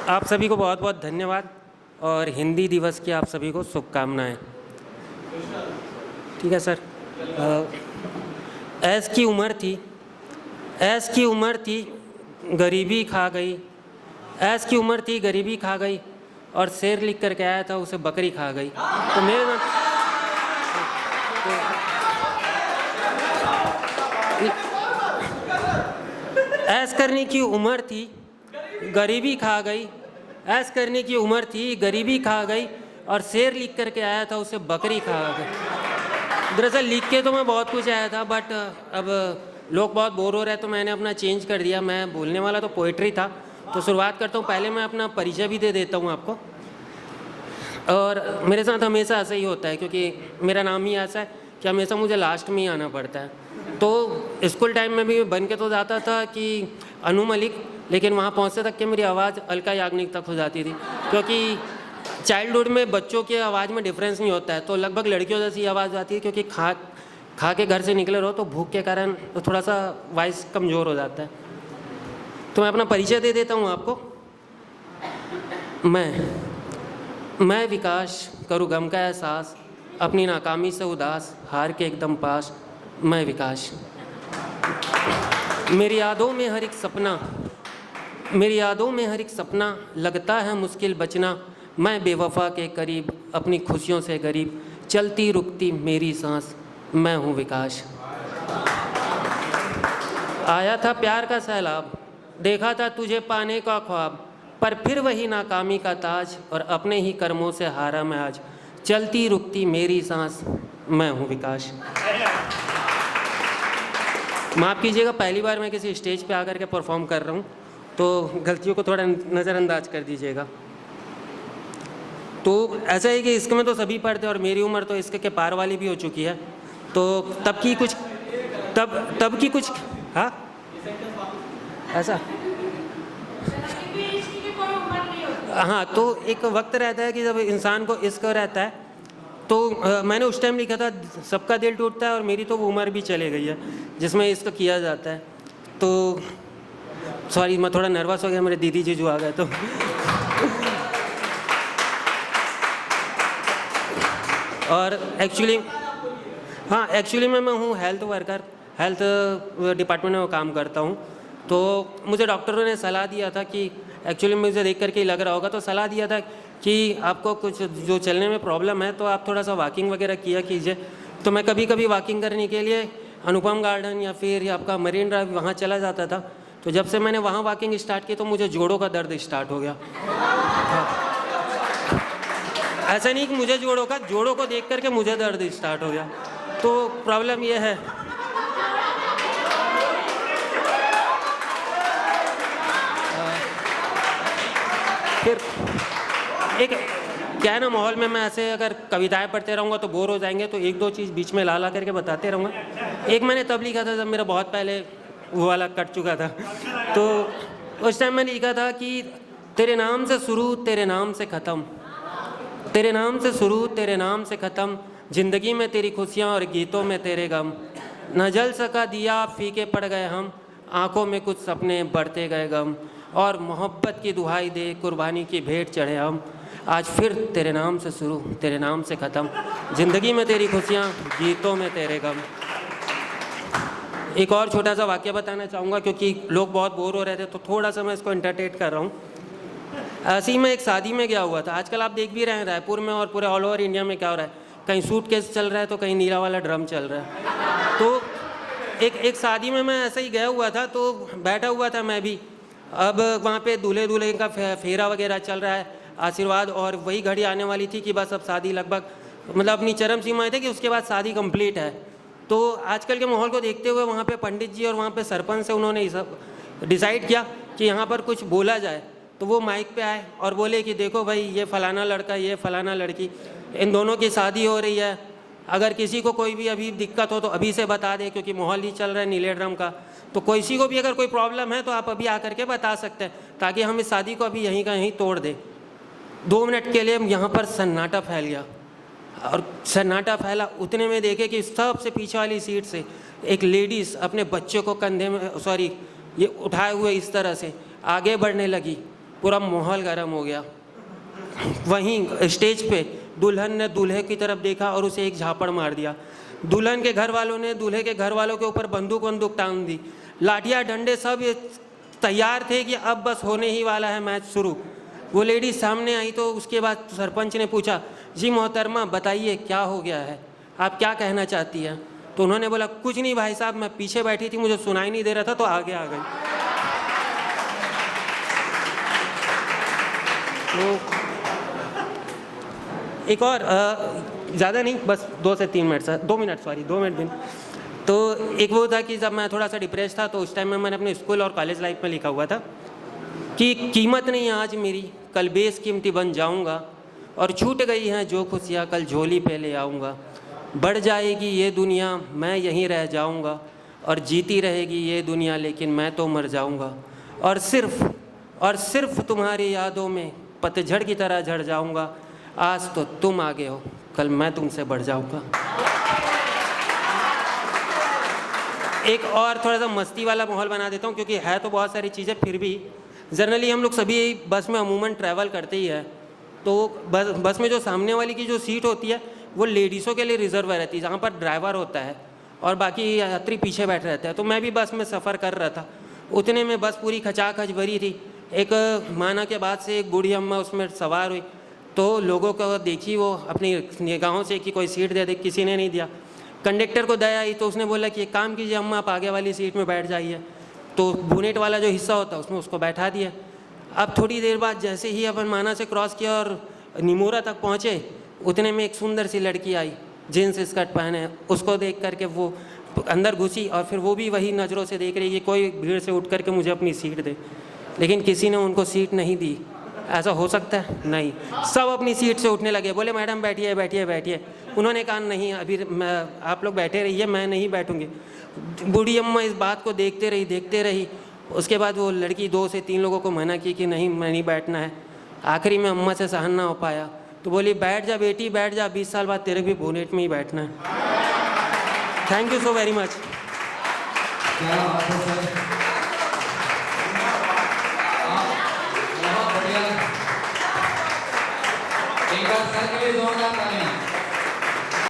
आप सभी को बहुत बहुत धन्यवाद और हिंदी दिवस की आप सभी को शुभकामनाएं। ठीक है सर। ऐस की उम्र थी गरीबी खा गई, ऐस की उम्र थी गरीबी खा गई और शेर लिख करके आया था उसे बकरी खा गई। तो मेरे ऐस करने की उम्र थी गरीबी खा गई, ऐस करने की उम्र थी गरीबी खा गई और शेर लिख करके आया था उसे बकरी खा गई। दरअसल लिख के तो मैं बहुत कुछ आया था, बट अब लोग बहुत बोर हो रहे हैं तो मैंने अपना चेंज कर दिया। मैं बोलने वाला तो पोइट्री था, तो शुरुआत करता हूँ। पहले मैं अपना परिचय भी दे देता हूँ आपको। और मेरे साथ हमेशा ऐसा ही होता है, क्योंकि मेरा नाम ही ऐसा है कि हमेशा मुझे लास्ट में ही आना पड़ता है। तो स्कूल टाइम में भी बन के तो जाता था कि अनु मलिक, लेकिन वहाँ पहुँचते तक कि मेरी आवाज़ अलका याग्निक तक हो जाती थी, क्योंकि चाइल्डहुड में बच्चों की आवाज़ में डिफरेंस नहीं होता है, तो लगभग लड़कियों जैसी आवाज़ आती है, क्योंकि खा के घर से निकले रहो तो भूख के कारण तो थोड़ा सा वॉइस कमज़ोर हो जाता है। तो मैं अपना परिचय दे देता हूँ आपको। मैं विकास करूँ गम का एहसास, अपनी नाकामी से उदास, हार के एकदम पास। मैं विकास। मेरी यादों में हर एक सपना लगता है मुश्किल बचना। मैं बेवफा के करीब, अपनी खुशियों से गरीब, चलती रुकती मेरी सांस। मैं हूँ विकास। आया था प्यार का सैलाब, देखा था तुझे पाने का ख्वाब, पर फिर वही नाकामी का ताज और अपने ही कर्मों से हारा मैं आज। चलती रुकती मेरी सांस। मैं हूँ विकास। माफ़ कीजिएगा, पहली बार मैं किसी स्टेज पे आकर के परफॉर्म कर रहा हूँ, तो गलतियों को थोड़ा नज़रअंदाज कर दीजिएगा। तो ऐसा है कि इसके में तो सभी पढ़ते और मेरी उम्र तो इसके पार वाली भी हो चुकी है, तो तब की कुछ हाँ ऐसा हाँ। तो एक वक्त रहता है कि जब इंसान को इश्क रहता है, तो मैंने उस टाइम लिखा था सबका दिल टूटता है, और मेरी तो वो उम्र भी चली गई है जिसमें इश्क किया जाता है। तो सॉरी, मैं थोड़ा नर्वस हो गया, मेरे दीदी जीजू आ गए तो और एक्चुअली मैं हूँ हेल्थ वर्कर, हेल्थ डिपार्टमेंट में काम करता हूँ। तो मुझे डॉक्टरों ने सलाह दिया था कि एक्चुअली मुझे देख करके ही लग रहा होगा, तो सलाह दिया था कि आपको कुछ जो चलने में प्रॉब्लम है तो आप थोड़ा सा वॉकिंग वगैरह किया कीजिए। तो मैं कभी कभी वॉकिंग करने के लिए अनुपम गार्डन या फिर आपका मरीन ड्राइव वहाँ चला जाता था। तो जब से मैंने वहाँ वॉकिंग स्टार्ट की तो मुझे जोड़ों का दर्द स्टार्ट हो गया। ऐसा नहीं कि मुझे जोड़ों को देख करके मुझे दर्द स्टार्ट हो गया। तो प्रॉब्लम ये है। फिर एक क्या है ना, माहौल में मैं ऐसे अगर कविताएं पढ़ते रहूँगा तो बोर हो जाएंगे, तो एक दो चीज़ बीच में ला करके बताते रहूँगा। एक मैंने तब लिखा था जब मेरा बहुत पहले वो वाला कट चुका था। तो उस टाइम मैंने लिखा था कि तेरे नाम से शुरू तेरे नाम से ख़त्म, तेरे नाम से शुरू तेरे नाम से ख़त्म, ज़िंदगी में तेरी खुशियाँ और गीतों में तेरे गम। न जल सका दिया फीके पड़ गए हम, आँखों में कुछ सपने बढ़ते गए गम। और मोहब्बत की दुहाई दे कुर्बानी की भेंट चढ़े हम, आज फिर तेरे नाम से शुरू तेरे नाम से ख़त्म, ज़िंदगी में तेरी खुशियाँ गीतों में तेरे गम। एक और छोटा सा वाक़या बताना चाहूँगा, क्योंकि लोग बहुत बोर हो रहे थे तो थोड़ा सा मैं इसको एंटरटेन कर रहा हूँ। ऐसे ही मैं एक शादी में गया हुआ था। आजकल आप देख भी रहे हैं रायपुर में और पूरे ऑल ओवर इंडिया में क्या हो रहा है, कहीं सूटकेस चल रहा है तो कहीं नीला वाला ड्रम चल रहा है। तो एक शादी में मैं ऐसे ही गया हुआ था, तो बैठा हुआ था मैं भी। अब वहाँ पे दूल्हे दुल्हन का फेरा वगैरह चल रहा है, आशीर्वाद, और वही घड़ी आने वाली थी कि बस अब शादी लगभग मतलब अपनी चरम सीमाएं थे कि उसके बाद शादी कंप्लीट है। तो आजकल के माहौल को देखते हुए वहाँ पे पंडित जी और वहाँ पे सरपंच से उन्होंने डिसाइड किया कि यहाँ पर कुछ बोला जाए। तो वो माइक पे आए और बोले कि देखो भाई, ये फ़लाना लड़का, ये फ़लाना लड़की, इन दोनों की शादी हो रही है। अगर किसी को कोई भी अभी दिक्कत हो तो अभी से बता दे, क्योंकि माहौल ही चल रहा है नीले ड्रम का। तो किसी को भी अगर कोई प्रॉब्लम है तो आप अभी आकर के बता सकते हैं, ताकि हम इस शादी को अभी यहीं का यहीं तोड़ दें। 2 मिनट के लिए यहाँ पर सन्नाटा फैल गया, और सन्नाटा फैला उतने में देखे कि सबसे पीछे वाली सीट से एक लेडीज़ अपने बच्चे को कंधे में ये उठाए हुए इस तरह से आगे बढ़ने लगी, पूरा माहौल गर्म हो गया। वहीं स्टेज पे दुल्हन ने दूल्हे की तरफ देखा और उसे एक झापड़ मार दिया। दुल्हन के घर वालों ने दूल्हे के घर वालों के ऊपर बंदूक टांग दी। लाठियाँ डंडे सब ये तैयार थे कि अब बस होने ही वाला है मैच शुरू। वो लेडी सामने आई तो उसके बाद सरपंच ने पूछा, जी मोहतरमा बताइए क्या हो गया है, आप क्या कहना चाहती हैं? तो उन्होंने बोला, कुछ नहीं भाई साहब, मैं पीछे बैठी थी, मुझे सुनाई नहीं दे रहा था तो आगे आ गई। तो एक और ज़्यादा नहीं, बस 2 से 3 मिनट, 2 मिनट, सॉरी 2 मिनट भी नहीं। तो एक वो था कि जब मैं थोड़ा सा डिप्रेस था तो उस टाइम में मैंने अपने स्कूल और कॉलेज लाइफ में लिखा हुआ था कि कीमत नहीं आज मेरी, कल बेशकीमती बन जाऊंगा, और छूट गई हैं जो खुशियाँ कल झोली पे ले आऊँगा। बढ़ जाएगी ये दुनिया, मैं यहीं रह जाऊँगा, और जीती रहेगी ये दुनिया लेकिन मैं तो मर जाऊँगा, और सिर्फ तुम्हारी यादों में पतझड़ की तरह झड़ जाऊँगा। आज तो तुम आगे हो, कल मैं तुमसे बढ़ जाऊँगा। एक और थोड़ा सा मस्ती वाला माहौल बना देता हूँ, क्योंकि है तो बहुत सारी चीज़ें, फिर भी जनरली हम लोग सभी बस में अमूमन ट्रैवल करते ही है। तो बस में जो सामने वाली की जो सीट होती है वो लेडीज़ों के लिए रिजर्व रहती है, जहाँ पर ड्राइवर होता है और बाकी यात्री पीछे बैठे रहते हैं। तो मैं भी बस में सफ़र कर रहा था, उतने में बस पूरी खचाखच भरी थी। एक माना के बाद से एक बूढ़ी अम्मा उसमें सवार हुई, तो लोगों को देखी वो अपनी निगाहों से कि कोई सीट दे दे, किसी ने नहीं दिया। कंडक्टर को दया आई तो उसने बोला कि एक काम कीजिए अम्मा, आप आगे वाली सीट में बैठ जाइए। तो बोनेट वाला जो हिस्सा होता है उसमें उसको बैठा दिया। अब थोड़ी देर बाद जैसे ही अपन माना से क्रॉस किया और निमोरा तक पहुँचे, उतने में एक सुंदर सी लड़की आई जीन्स स्कर्ट पहने। उसको देख करके वो अंदर घुसी और फिर वो भी वही नज़रों से देख रही है कोई भीड़ से उठ करके मुझे अपनी सीट दे, लेकिन किसी ने उनको सीट नहीं दी। ऐसा हो सकता है? नहीं। सब अपनी सीट से उठने लगे, बोले मैडम बैठिए बैठिए बैठिए। उन्होंने कहा नहीं, अभी आप लोग बैठे रहिए, मैं नहीं बैठूंगी। बूढ़ी अम्मा इस बात को देखते रही। उसके बाद वो लड़की 2 से 3 लोगों को मना की कि नहीं, मैं नहीं बैठना है। आखिरी में अम्मा से सहन ना हो पाया तो बोली, बैठ जा बेटी बैठ जा, 20 साल बाद तेरे भी बोनेट में ही बैठना है। Thank you so very much. क्या बात है सर, बहुत बढ़िया। एक बार सर के लिए जोरदार तालियां।